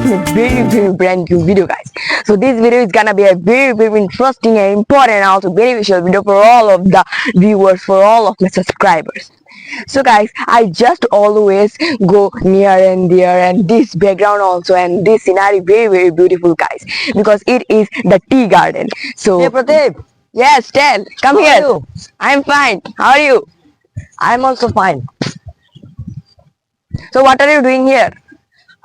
back in a very brand new video, guys. So this video is gonna be a very interesting and important and also beneficial video for all of the viewers, for all of my subscribers. So guys, I just always go near and there, and this background also and this scenario very beautiful, guys, because it is the tea garden. So Hey Prativ, yes, tell, come how here. are you? I'm fine. How are you? I'm also fine. So what are you doing here?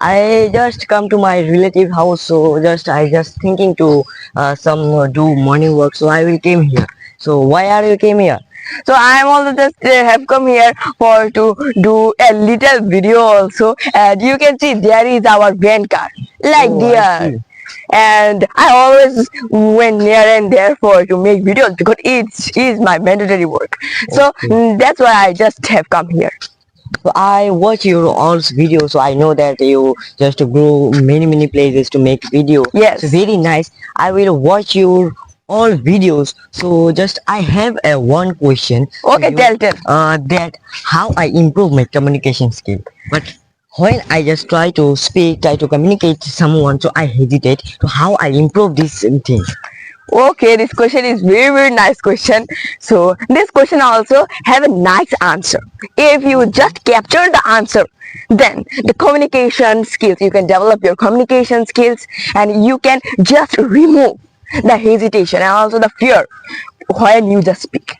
I just come to my relative house, so I just thinking to do morning work, so I will came here. So why are you came here? So I am also just have come here for to do a little video also, and you can see there is our van car like Oh, I there. see. And I always went near and there for to make videos because it is my mandatory work. So Okay. that's why I just have come here. So I watch your all videos, so I know that you just go many places to make video. So Yes. very nice. I will watch your all videos. So just I have a one question to Okay, you. tell. That how I improve my communication skill. But when I just try to speak, try to communicate to someone, so I hesitate. So how I improve this thing? Okay, this question is very nice question. So this question also have a nice answer. If you just capture the answer, then the communication skills, you can develop your communication skills and you can just remove the hesitation and also the fear when you just speak.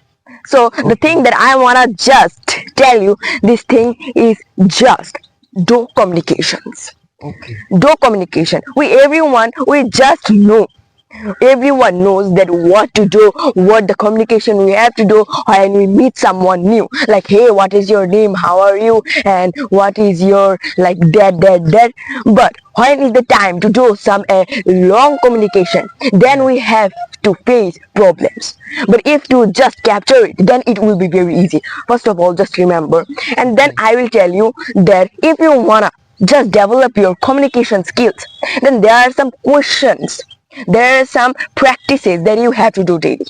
So the thing that I wanna just tell you, this thing is just do communications. Okay. Do communication. We just know, everyone knows that what to do, what the communication we have to do when we meet someone new, like, hey, what is your name, how are you, and what is your like that. But when is the time to do some long communication, then we have to face problems. But if you just capture it, then it will be very easy. First of all, just remember, and then I will tell you that if you wanna just develop your communication skills, then there are some questions, there are some practices that you have to do daily.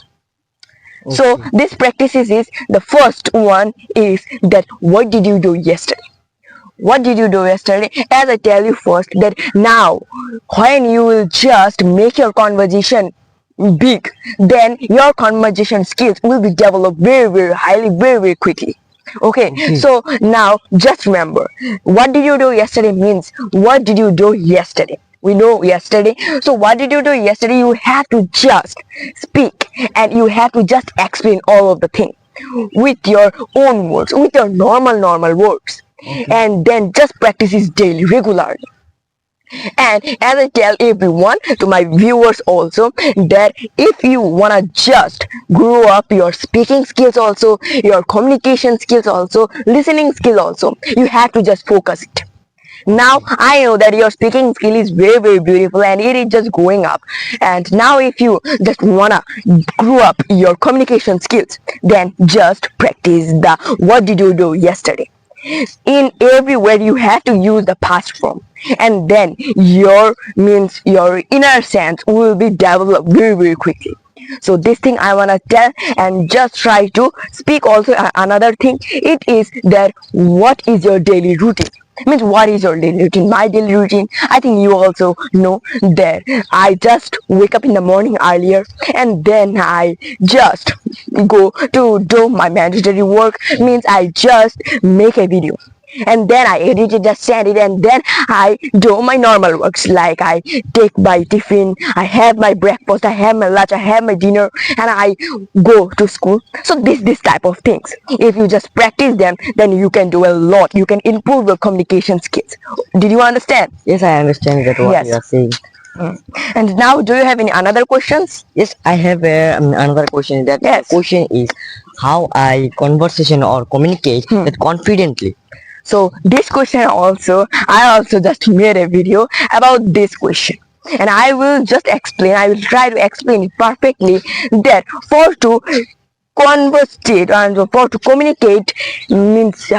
So Okay. these practices is, the first one is that what did you do yesterday? What did you do yesterday? As I tell you first, that now when you will just make your conversation big, then your conversation skills will be developed very highly, very quickly. Okay, Okay. so now just remember, what did you do yesterday means what did you do yesterday? We know yesterday. So what did you do yesterday? You have to just speak and you have to just explain all of the thing with your own words, with your normal words. Okay. And then just practice this daily, regularly. And as I tell everyone, to my viewers also, that if you wanna just grow up your speaking skills also, your communication skills also, listening skill also, you have to just focus it. Now I know that your speaking skill is very beautiful and it is just going up, and now if you just wanna grow up your communication skills, then just practice the what did you do yesterday. In everywhere you have to use the past form, and then your inner sense will be developed very quickly. So this thing I want to tell, and just try to speak also. Another thing, it is that what is your daily routine, means what is your daily routine. My daily routine, I think you also know that I just wake up in the morning earlier, and then I just go to do my mandatory work, means I just make a video, and then I edit it, just send it, and then I do my normal works, like I take my tiffin, I have my breakfast, I have my lunch, I have my dinner, and I go to school. So this type of things, if you just practice them, then you can do a lot, you can improve your communication skills. Did you understand? Yes, I understand that what Yes. you are saying. And now, do you have any another questions? Yes, I have another question. That Yes. question is how I conversation or communicate that confidently. So this question also, I also just made a video about this question, and I will just explain, I will try to explain it perfectly, that for to conversate and for to communicate means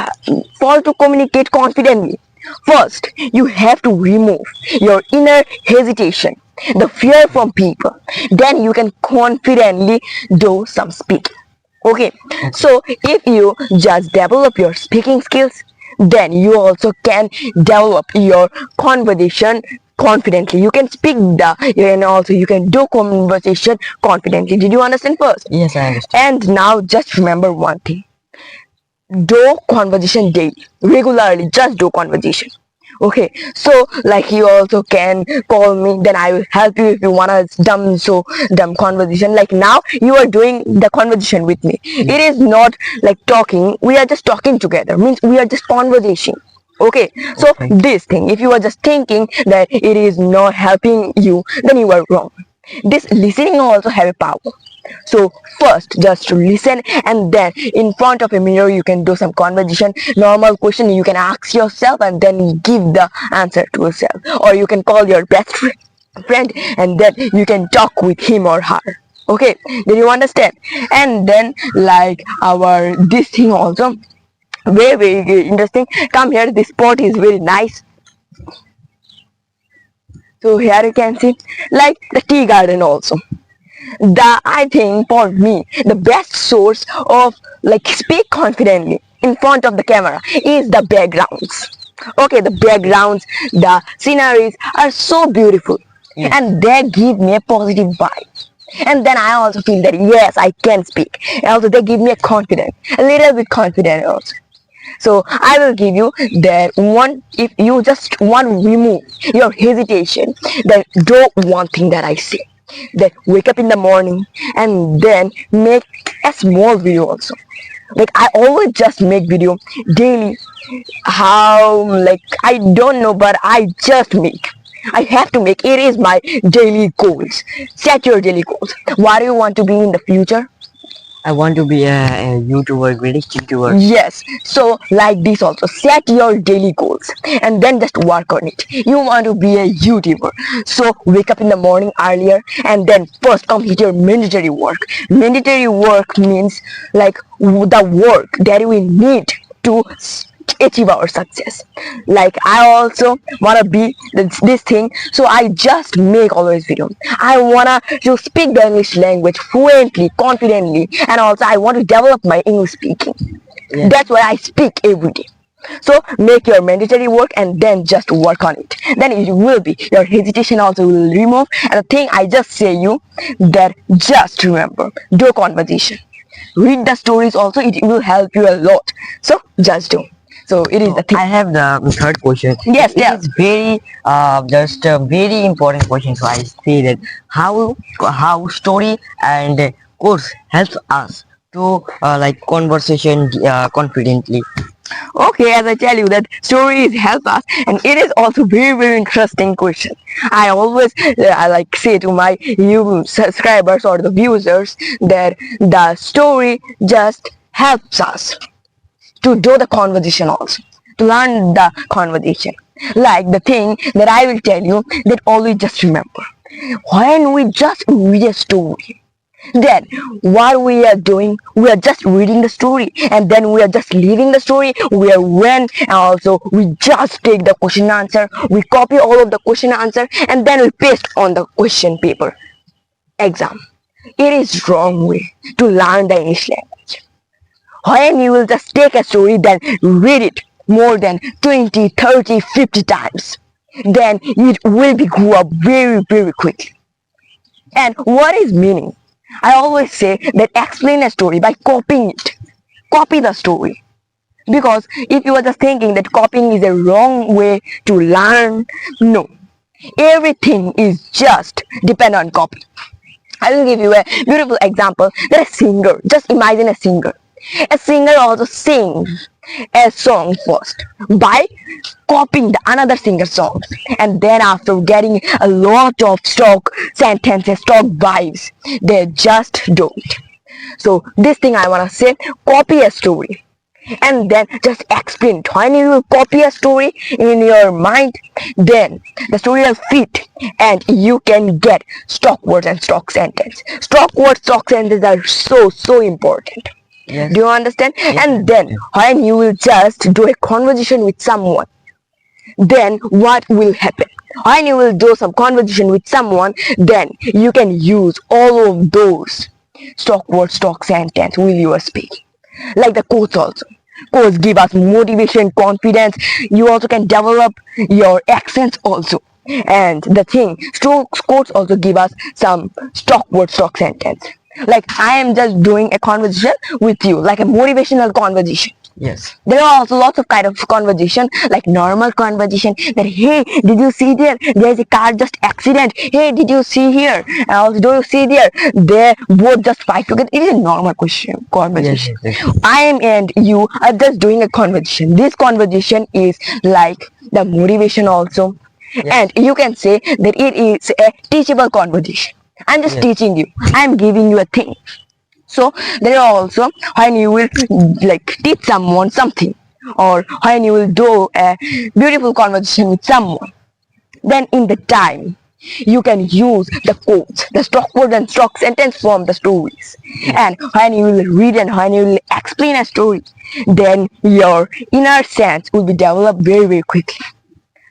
for to communicate confidently, first you have to remove your inner hesitation, the fear from people, then you can confidently do some speaking. Okay, so if you just develop your speaking skills, then you also can develop your conversation confidently. You can speak and also you can do conversation confidently. Did you understand first? Yes, I understand. And now just remember one thing. Do conversation daily, regularly. Just do conversation. Okay, so like you also can call me, then I will help you if you wanna dumb conversation. Like now you are doing the conversation with me. It is not like talking. We are just talking together. Means we are just conversation. Okay, so Okay. this thing, if you are just thinking that it is not helping you, then you are wrong. This listening also have a power. So first just to listen, and then in front of a mirror you can do some conversation, normal question you can ask yourself and then give the answer to yourself, or you can call your best friend and then you can talk with him or her. Okay, did you understand? And then like our this thing also very interesting. Come here, this spot is very nice. So here you can see like the tea garden also. The I think for me the best source of like speak confidently in front of the camera is the backgrounds. Okay, the backgrounds, the sceneries are so beautiful. Yes. And they give me a positive vibe, and then I also feel that yes, I can speak, and also they give me a confidence, a little bit confident also. So I will give you that one. If you just want to remove your hesitation, then do one thing that I say. Then wake up in the morning and then make a small video also. Like I always just make video daily. How like I don't know, but I just make. I have to make. It is my daily goals. Set your daily goals. What do you want to be in the future? I want to be a YouTuber, British YouTuber. Yes, so like this also, set your daily goals and then just work on it. You want to be a YouTuber, so wake up in the morning earlier and then first complete your mandatory work. Mandatory work means like the work that we need to achieve our success. Like I also wanna be this thing, so I just make always video. I wanna to speak the English language fluently, confidently, and also I want to develop my English speaking. Yes. That's why I speak every day. So make your mandatory work and then just work on it. Then it will be your hesitation also will remove. And the thing I just say you that just remember, do conversation. Read the stories also, it will help you a lot. So just do. So it is the thing. I have the third question. Yes, It yes. is very just a very important question. So I say that how story and course helps us to like conversation confidently. Okay, as I tell you that stories help us, and it is also very interesting question. I always I like say to my you subscribers or the viewers that the story just helps us to do the conversation also, to learn the conversation. Like the thing that I will tell you that always just remember, when we just read a story, then what we are doing, we are just reading the story and then we are just leaving the story. We are when and also we just take the question answer, we copy all of the question answer and then we paste on the question paper exam. It is wrong way to learn the English language. When you will just take a story, then read it more than 20, 30, 50 times, then it will be grow up very quickly. And what is meaning? I always say that explain a story by copying it. Copy the story. Because if you are just thinking that copying is a wrong way to learn, no. Everything is just depend on copy. I will give you a beautiful example that a singer, just imagine a singer. A singer also sings a song first by copying the another singer's songs, and then after getting a lot of stock sentences, stock vibes, they just do it. So this thing I wanna say, copy a story and then just explain it. When you will copy a story in your mind, then the story will fit and you can get stock words and stock sentence. Stock words, stock sentences are so important. Yes. Do you understand? Yes. And then when you will just do a conversation with someone, then what will happen? When you will do some conversation with someone, then you can use all of those stock words, stock sentence while you are speaking. Like the quotes also. Quotes give us motivation, confidence. You also can develop your accents also. And the thing, stock quotes also give us some stock word, stock sentence. Like I am just doing a conversation with you, like a motivational conversation. Yes. There are also lots of kind of conversation, like normal conversation, that hey, did you see there's a car just accident, hey, did you see here, and also do you see there, they both just fight together. It is a normal question Yes. conversation. Yes. Yes. I am and you are just doing a conversation. This conversation is like the motivation also, and Yes. you can say that it is a teachable conversation. I'm just Yes. teaching you, I'm giving you a thing. So there are also when you will like teach someone something, or when you will do a beautiful conversation with someone, then in the time you can use the quotes, the stock quote and stock sentence from the stories. Yes. And when you will read and when you will explain a story, then your inner sense will be developed very very quickly.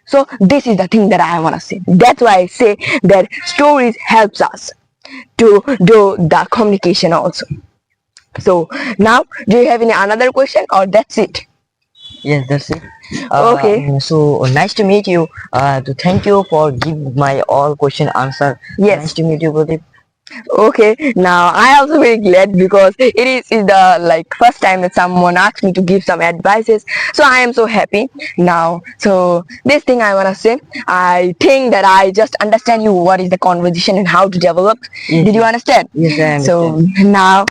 So this is the thing that I want to say. That's why I say that stories helps us to do the communication also. So now, do you have any another question, or that's it? Yes, that's it. Okay. So nice to meet you. To thank you for give my all question answer. So nice Yes. to meet you, Pradeep. Okay. Now I also very glad because it is the like first time that someone asked me to give some advices. So I am so happy now. So this thing I wanna say, I think that I just understand you what is the conversation and how to develop. Yes, Did you yes, understand? yes. I So understand. now,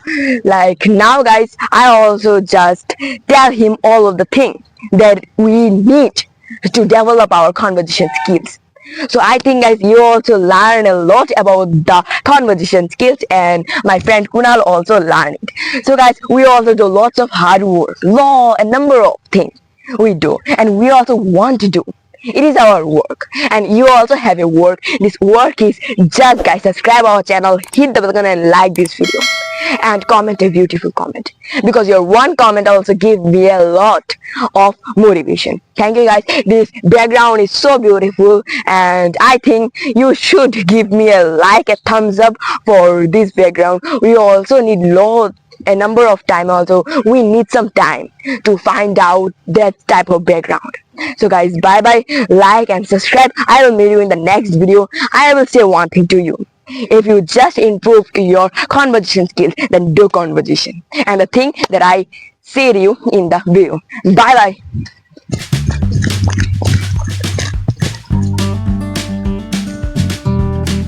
like now, guys, I also just tell him all of the things that we need to develop our conversation skills. So I think guys you also learn a lot about the conversation skills, and my friend Kunal also learned it. So guys, we also do lots of hard work, law, a number of things we do, and we also want to do. It is our work, and you also have a work. This work is just guys subscribe our channel, hit the button and like this video, and comment a beautiful comment, because your one comment also give me a lot of motivation. Thank you guys. This background is so beautiful, and I think you should give me a like, a thumbs up for this background. We also need a number of time, also we need some time to find out that type of background. So guys, bye bye, like and subscribe. I will meet you in the next video. I will say one thing to you: if you just improve your conversation skills, then do conversation. And the thing that I say to you in the video, bye bye.